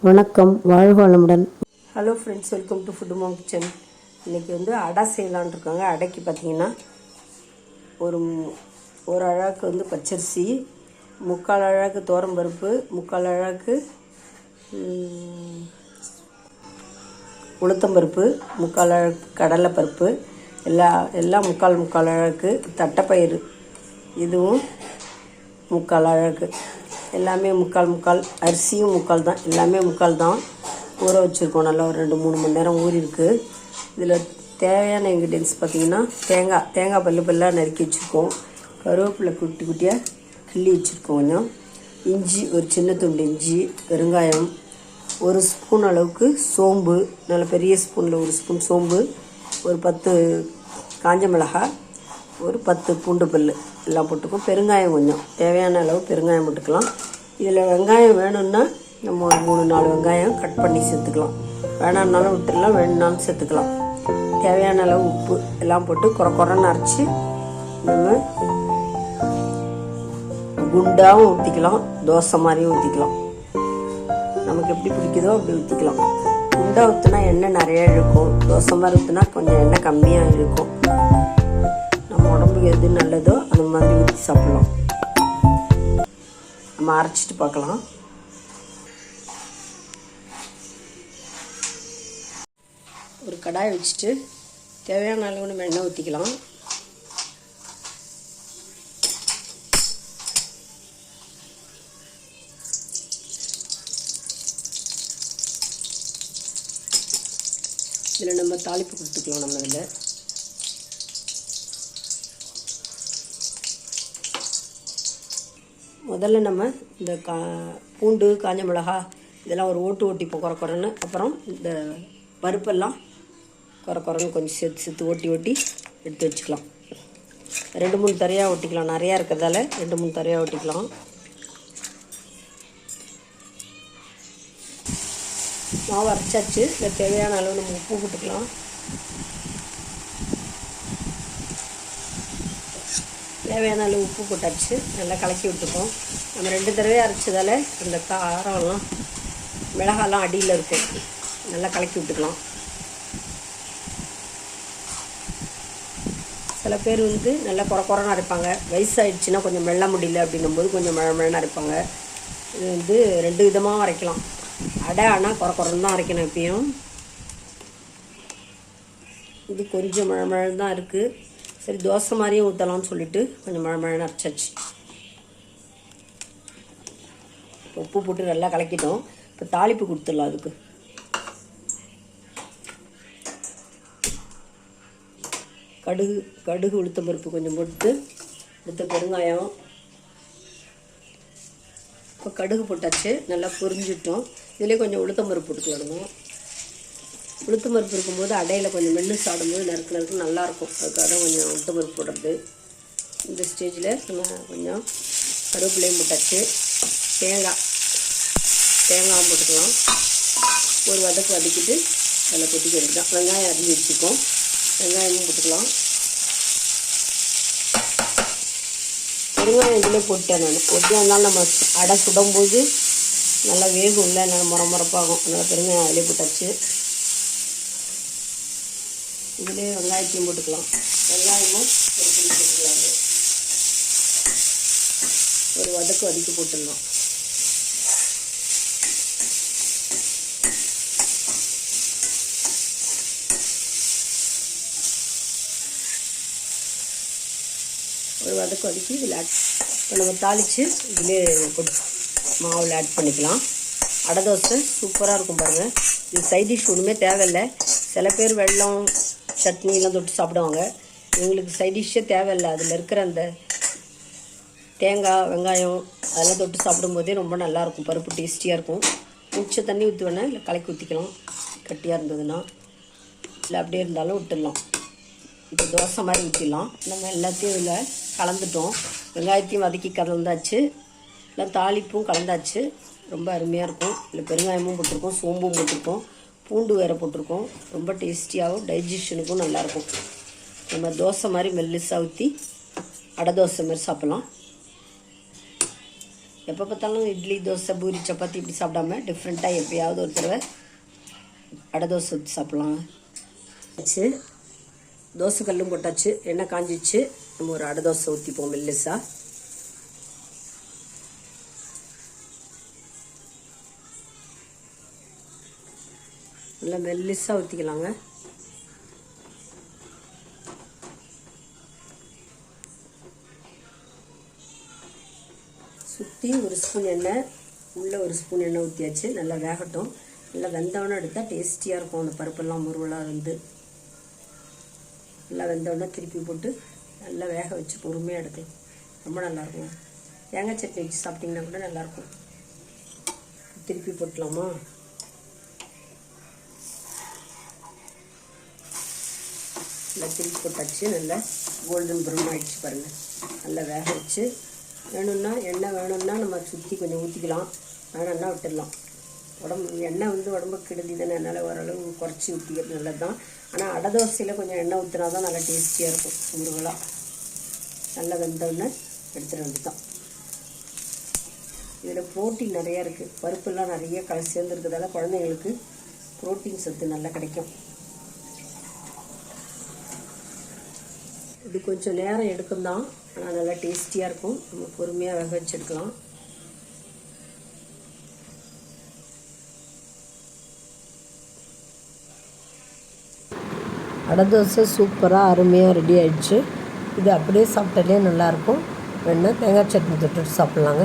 வணக்கம், வாழ்க வளமுடன். Hello friends, welcome to food mom kitchen. இன்றைக்கி அடை செய்யலான் இருக்காங்க. அடைக்கு பார்த்திங்கன்னா ஒரு அழகுக்கு பச்சரிசி, 3/4 அழகு துவரம்பருப்பு, 3/4 அழகு உளுத்தம்பருப்பு, 3/4 அழகு கடலைப்பருப்பு, எல்லாம் 3/4 அழகு தட்டைப்பயிறு, இதுவும் 3/4 அழகு, எல்லாமே 3/4 அரிசியும் 3/4 தான், எல்லாமே 3/4 தான். ஊற வச்சுருக்கோம். நல்லா ஒரு 2-3 மணி நேரம் ஊறிருக்கு. இதில் தேவையான இன்க்ரீடியன்ஸ் பார்த்திங்கன்னா தேங்காய் பல்லாக நறுக்கி வச்சுருக்கோம். கருவேப்பிலை குட்டி குட்டியாக கிள்ளி வச்சுருக்கோம். கொஞ்சம் இஞ்சி, ஒரு சின்ன துண்டு இஞ்சி, பெருங்காயம், 1 ஸ்பூன் அளவுக்கு சோம்பு, நல்ல பெரிய ஸ்பூனில் 1 ஸ்பூன் சோம்பு, ஒரு 10 காஞ்ச மிளகாய், ஒரு 10 பூண்டு பல் எல்லாம் போட்டுக்கும். பெருங்காயம் கொஞ்சம் தேவையான அளவு பெருங்காயம் போட்டுக்கலாம். இதில் வெங்காயம் வேணும்னா நம்ம ஒரு 3-4 வெங்காயம் கட் பண்ணி சேர்த்துக்கலாம். வேணான்னாலும் விட்டுடலாம், வேணும்னாலும் சேர்த்துக்கலாம். தேவையான அளவு உப்பு எல்லாம் போட்டு குறைன்னு அரைச்சி நம்ம குண்டாகவும் ஊற்றிக்கலாம், தோசை மாதிரியும் ஊற்றிக்கலாம். நமக்கு எப்படி பிடிக்குதோ அப்படி ஊற்றிக்கலாம். குண்டாக ஊற்றினா எண்ணெய் நிறையா இழுக்கும், தோசை மாதிரி ஊற்றினா கொஞ்சம் எண்ணெய் கம்மியாக இழுக்கும். நம்ம உடம்புக்கு எது நல்லதோ அந்த மாதிரி ஊற்றி சாப்பிட்லாம். நம்ம அரைச்சிட்டு பார்க்கலாம். ஒரு கடாயை வச்சுட்டு தேவையான அளவு நம்ம எண்ணெய் ஊற்றிக்கலாம். இதில் நம்ம தாளிப்பு கொடுத்துக்கலாம். நம்ம இதில் முதல்ல நம்ம இந்த பூண்டு, காஞ்ச மிளகா இதெல்லாம் ஒரு ஓட்டிப்போம் குறைன்னு. அப்புறம் இந்த பருப்பெல்லாம் குறைன்னு கொஞ்சம் சேர்த்து ஓட்டி எடுத்து வச்சுக்கலாம். 2-3 தரையாக ஒட்டிக்கலாம். நிறையா இருக்கிறதால 2-3 தரையாக ஒட்டிக்கலாம். மாவு அரைச்சாச்சு. இதில் தேவையான அளவு நம்ம உப்பு போட்டுக்கலாம். தேவையான அளவு உப்பு போட்டாச்சு. நல்லா கலக்கி விட்டுப்போம். நம்ம 2 தடவை அரைச்சதால் அந்த காரம்லாம் மிளகாலாம் அடியில் இருக்கும். நல்லா கலக்கி விட்டுக்கலாம். சில பேர் நல்லா குறைன்னு அரைப்பாங்க. வயசாகிடுச்சுன்னா கொஞ்சம் மெல்ல முடியல அப்படின்னும்போது கொஞ்சம் மழை அரைப்பாங்க. இது 2 விதமாகவும் அரைக்கலாம். அடை ஆனால் குறைன்னு தான் அரைக்கணும் எப்பயும். இது கொஞ்சம் மழை தான் இருக்குது. சரி, தோசை மாதிரியும் ஊற்றலாம்னு சொல்லிட்டு கொஞ்சம் மழை அரைச்சாச்சு. உப்பு போட்டு நல்லா கலக்கிட்டோம். இப்போ தாளிப்பு கொடுத்துடலாம். அதுக்கு கடுகு உளுத்தம்பருப்பு கொஞ்சம் போட்டு, அடுத்த பெருங்காயம். இப்போ கடுகு போட்டாச்சு, நல்லா பொரிஞ்சிட்டோம். இதிலே கொஞ்சம் உளுத்தம்பருப்பு போட்டுக்கிடணும். உளுத்தம்பருப்பு இருக்கும்போது அடையில் கொஞ்சம் மென்று சாப்பிடும்போது நறுக்கு நல்லாயிருக்கும். அதுக்காக கொஞ்சம் உளுத்தம்பருப்பு போடுறது. இந்த ஸ்டேஜில் நம்ம கொஞ்சம் கருவேப்பிலையும் போட்டாச்சு. தேங்காய் போட்டுக்கலாம். ஒரு வதக்கிட்டு அதில் கொட்டிக்க வேண்டியதான். வெங்காயம் அரிஞ்சு வச்சுக்கோம். வெங்காயமும் போட்டுக்கலாம். பெருங்காயம் இதில் போட்டேன் நான். இருந்தாலும் நம்ம அடை சுடும்போது நல்லா வேகும் இல்லை, நல்லா முறப்பாகும். அதனால் பெருங்காயம் அதிலே போட்டாச்சு. இதிலே வெங்காயத்தையும் போட்டுக்கலாம். வெங்காயமும் ஒரு புளி போட்டுக்கலாம். ஒரு வதக்கி போட்டுடலாம். ஒரு வதக்கி இதில் இப்போ நம்ம தாளித்து இதிலே மாவில் ஆட் பண்ணிக்கலாம். அடை தோசை சூப்பராக இருக்கும் பாருங்கள். இது சைட் டிஷ் ஒன்றுமே தேவையில்லை. சில பேர் வெல்லம், சட்னிலாம் தொட்டு சாப்பிடுவாங்க. எங்களுக்கு சைட் டிஷ்ஷே தேவையில்லை. அதில் இருக்கிற அந்த தேங்காய், வெங்காயம் அதெல்லாம் தொட்டு சாப்பிடும்போதே ரொம்ப நல்லாயிருக்கும். பருப்பு டேஸ்டியாக இருக்கும். மிச்ச தண்ணி ஊற்றுவேன்னா இல்லை கலக்கி ஊற்றிக்கலாம். கட்டியாக இருந்ததுன்னா இல்லை அப்படியே இருந்தாலும் விட்டுடலாம். இப்போ தோசை மாதிரி ஊற்றிடலாம். நம்ம எல்லாத்தையும் இதில் கலந்துட்டோம். வெங்காயத்தையும் வதக்கி கலந்தாச்சு. எல்லாம் தாளிப்பும் கலந்தாச்சு. ரொம்ப அருமையாக இருக்கும். இல்லை பெருங்காயமும் போட்டிருக்கோம், சோம்பும் போட்டிருக்கோம், பூண்டு வேறு போட்டிருக்கோம். ரொம்ப டேஸ்டியாகவும் டைஜஷனுக்கும் நல்லாயிருக்கும். நம்ம தோசை மாதிரி மெல்லிசாக ஊற்றி அடை தோசை மாதிரி சாப்பிட்லாம். எப்போ பார்த்தாலும் இட்லி தோசை பூரி சப்பாத்தி இப்படி சாப்பிடாம டிஃப்ரெண்ட்டாக எப்போயாவது ஒரு தடவை அடை தோசை ஊற்றி சாப்பிட்லாங்க. வச்சு தோசை கல்லும் போட்டாச்சு, எண்ணெய் காஞ்சிச்சு. நம்ம ஒரு அடை தோசை ஊற்றிப்போம் மெல்லிசா. நல்லா மெல்லிசாக ஊற்றிக்கலாங்க. சுற்றி ஒரு ஸ்பூன் எண்ணெய், உள்ளே ஒரு ஸ்பூன் எண்ணெய் ஊற்றியாச்சு. நல்லா வேகட்டும். நல்லா வெந்தவொடனே எடுத்தால் டேஸ்டியாக இருக்கும். அந்த பருப்பெல்லாம் முருவலாக வந்து நல்லா வெந்தவொடனே திருப்பி போட்டு நல்லா வேக வச்சு பொறுமையாக எடுக்கலாம். ரொம்ப நல்லாயிருக்கும். தேங்காய் சட்னி வச்சு சாப்பிட்டிங்கன்னா கூட நல்லாயிருக்கும். திருப்பி போட்டலாமா? நல்லா திருப்பி போட்டாச்சு. நல்லா கோல்டன் ப்ரௌன் ஆகிடுச்சு பாருங்கள். நல்லா வேக வச்சு வேணும்னா எண்ணெய் வேணும்னா நம்ம சுற்றி கொஞ்சம் ஊற்றிக்கலாம், வேணும்னா விட்டுடலாம். எண்ணெய் வந்து உடம்புக்கு கெடுதி தானே, அதனால் ஓரளவு குறைச்சி ஊற்றிக்கிறது நல்லது தான். ஆனால் அடை தோசையில் கொஞ்சம் எண்ணெய் ஊற்றினா தான் நல்லா டேஸ்டியாக இருக்கும். முருகலாக நல்லா வெந்தோடனே எடுத்துட வேண்டியதான். இதில் ப்ரோட்டீன் நிறையா இருக்குது. பருப்புலாம் நிறைய சேர்ந்துருக்கிறதால குழந்தைங்களுக்கு ப்ரோட்டீன் சத்து நல்லா கிடைக்கும். இது கொஞ்சம் நேரம் எடுக்கும் தான், ஆனால் நல்லா டேஸ்டியாக இருக்கும். நம்ம பொறுமையாக வேக வச்சு எடுக்கலாம். அடை தோசை சூப்பராக அருமையாக ரெடி ஆகிடுச்சு. இது அப்படியே சாப்பிட்டாலே நல்லாயிருக்கும். வேணா தேங்காய் சட்னி தொட்டுட்டு சாப்பிட்லாங்க.